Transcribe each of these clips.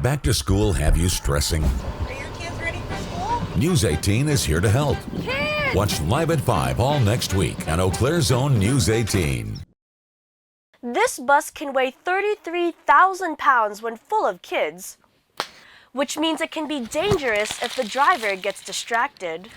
back to school have you stressing? Are your kids ready for school? News 18 is here to help. Kids! Watch Live at 5 all next week on Eau Claire's own News 18. This bus can weigh 33,000 pounds when full of kids, which means it can be dangerous if the driver gets distracted.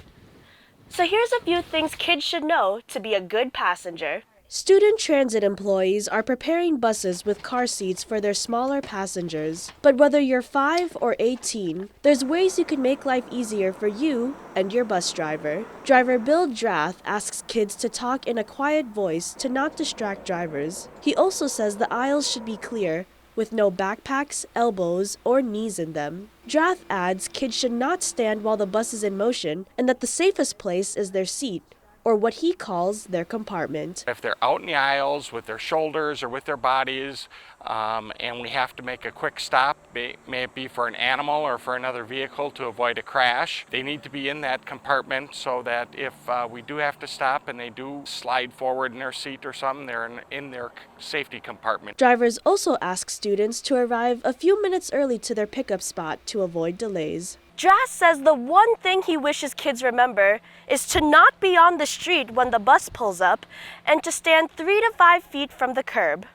So here's a few things kids should know to be a good passenger. Student transit employees are preparing buses with car seats for their smaller passengers. But whether you're 5 or 18, there's ways you can make life easier for you and your bus driver. Driver Bill Drath asks kids to talk in a quiet voice to not distract drivers. He also says the aisles should be clear, with no backpacks, elbows, or knees in them. Drath adds kids should not stand while the bus is in motion and that the safest place is their seat, or what he calls their compartment. If they're out in the aisles with their shoulders or with their bodies, and we have to make a quick stop, may it be for an animal or for another vehicle to avoid a crash, they need to be in that compartment so that if we do have to stop and they do slide forward in their seat or something, they're in their safety compartment. Drivers also ask students to arrive a few minutes early to their pickup spot to avoid delays. Drass says the one thing he wishes kids remember is to not be on the street when the bus pulls up and to stand 3 to 5 feet from the curb.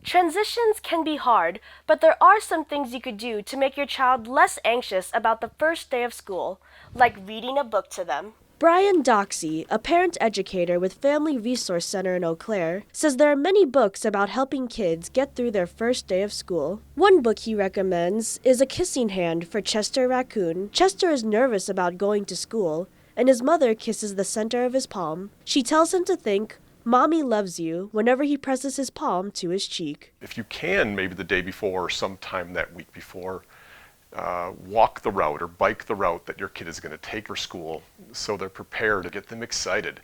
Transitions can be hard, but there are some things you could do to make your child less anxious about the first day of school, like reading a book to them. Brian Doxey, a parent educator with Family Resource Center in Eau Claire, says there are many books about helping kids get through their first day of school. One book he recommends is A Kissing Hand for Chester Raccoon. Chester is nervous about going to school, and his mother kisses the center of his palm. She tells him to think, "Mommy loves you," whenever he presses his palm to his cheek. If you can, maybe the day before or sometime that week before, walk the route or bike the route that your kid is going to take or school so they're prepared to get them excited.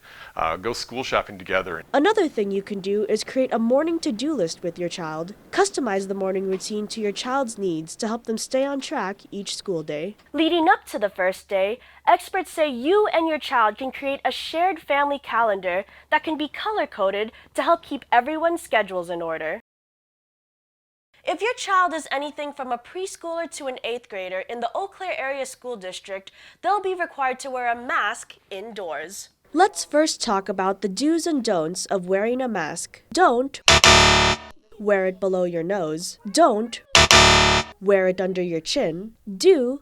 Go school shopping together. Another thing you can do is create a morning to-do list with your child. Customize the morning routine to your child's needs to help them stay on track each school day. Leading up to the first day, experts say you and your child can create a shared family calendar that can be color-coded to help keep everyone's schedules in order. If your child is anything from a preschooler to an 8th grader in the Eau Claire Area School District, they'll be required to wear a mask indoors. Let's first talk about the do's and don'ts of wearing a mask. Don't wear it below your nose. Don't wear it under your chin. Do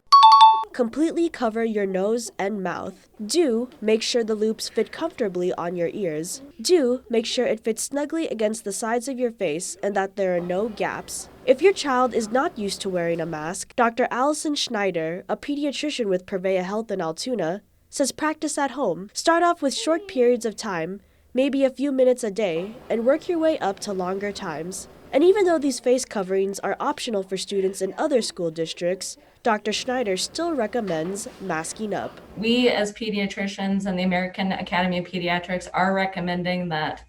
completely cover your nose and mouth. Do make sure the loops fit comfortably on your ears. Do make sure it fits snugly against the sides of your face and that there are no gaps. If your child is not used to wearing a mask, Dr. Allison Schneider, a pediatrician with Prevea Health in Altoona, says practice at home. Start off with short periods of time, maybe a few minutes a day, and work your way up to longer times. And even though these face coverings are optional for students in other school districts, Dr. Schneider still recommends masking up. We as pediatricians and the American Academy of Pediatrics are recommending that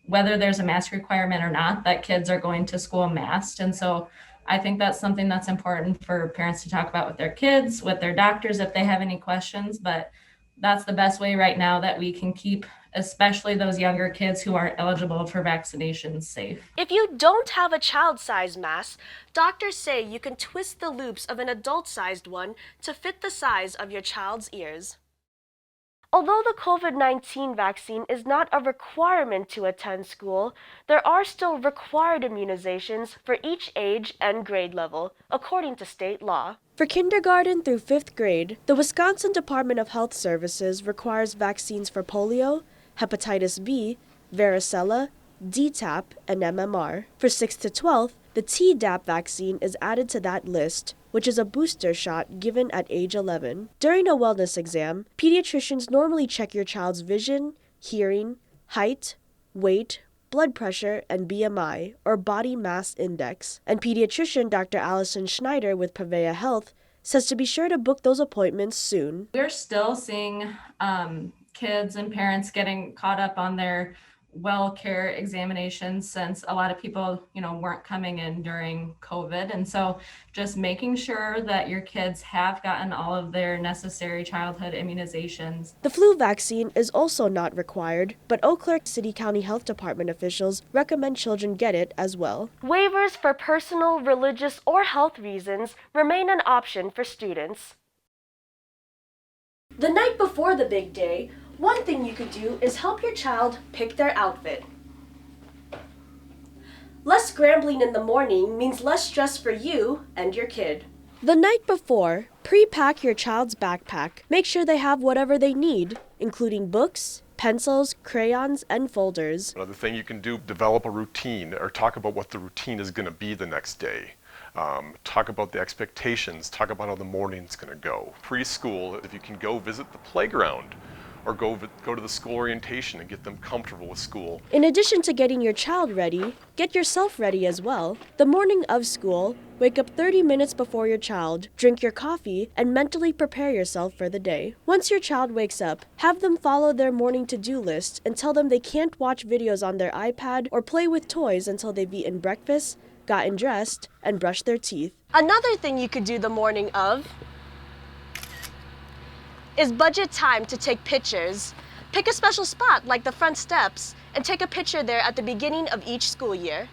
whether there's a mask requirement or not, that kids are going to school masked. And so I think that's something that's important for parents to talk about with their kids, with their doctors if they have any questions. But that's the best way right now that we can keep especially those younger kids who aren't eligible for vaccinations safe. If you don't have a child-sized mask, doctors say you can twist the loops of an adult-sized one to fit the size of your child's ears. Although the COVID-19 vaccine is not a requirement to attend school, there are still required immunizations for each age and grade level, according to state law. For kindergarten through 5th grade, the Wisconsin Department of Health Services requires vaccines for polio, hepatitis B, varicella, DTaP, and MMR. For 6th to 12th, the Tdap vaccine is added to that list, which is a booster shot given at age 11. During a wellness exam, pediatricians normally check your child's vision, hearing, height, weight, blood pressure, and BMI, or body mass index. And pediatrician Dr. Allison Schneider with Prevea Health says to be sure to book those appointments soon. We're still seeing kids and parents getting caught up on their well care examinations since a lot of people, weren't coming in during COVID. And so just making sure that your kids have gotten all of their necessary childhood immunizations. The flu vaccine is also not required, but Eau Claire City County Health Department officials recommend children get it as well. Waivers for personal, religious, or health reasons remain an option for students. The night before the big day, one thing you could do is help your child pick their outfit. Less scrambling in the morning means less stress for you and your kid. The night before, pre-pack your child's backpack. Make sure they have whatever they need, including books, pencils, crayons, and folders. Another thing you can do, develop a routine or talk about what the routine is going to be the next day. Talk about the expectations, talk about how the morning's going to go. Preschool, if you can go visit the playground or go to the school orientation and get them comfortable with school. In addition to getting your child ready, get yourself ready as well. The morning of school, wake up 30 minutes before your child, drink your coffee, and mentally prepare yourself for the day. Once your child wakes up, have them follow their morning to-do list and tell them they can't watch videos on their iPad or play with toys until they've eaten breakfast, gotten dressed, and brushed their teeth. Another thing you could do the morning of is budget time to take pictures. Pick a special spot like the front steps and take a picture there at the beginning of each school year.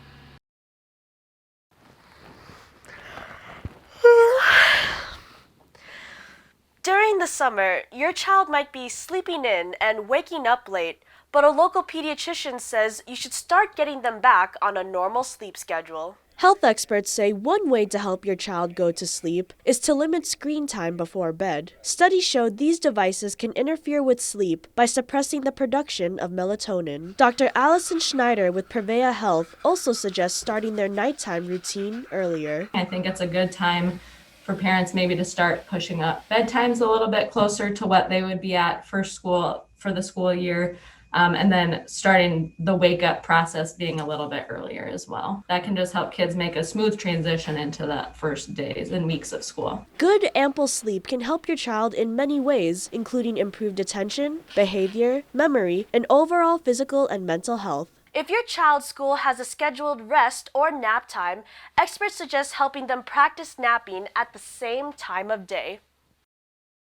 During the summer, your child might be sleeping in and waking up late, but a local pediatrician says you should start getting them back on a normal sleep schedule. Health experts say one way to help your child go to sleep is to limit screen time before bed. Studies showed these devices can interfere with sleep by suppressing the production of melatonin. Dr. Allison Schneider with Prevea Health also suggests starting their nighttime routine earlier. I think it's a good time for parents maybe to start pushing up bedtimes a little bit closer to what they would be at for the school year. And then starting the wake up process being a little bit earlier as well. That can just help kids make a smooth transition into the first days and weeks of school. Good, ample sleep can help your child in many ways, including improved attention, behavior, memory, and overall physical and mental health. If your child's school has a scheduled rest or nap time, experts suggest helping them practice napping at the same time of day.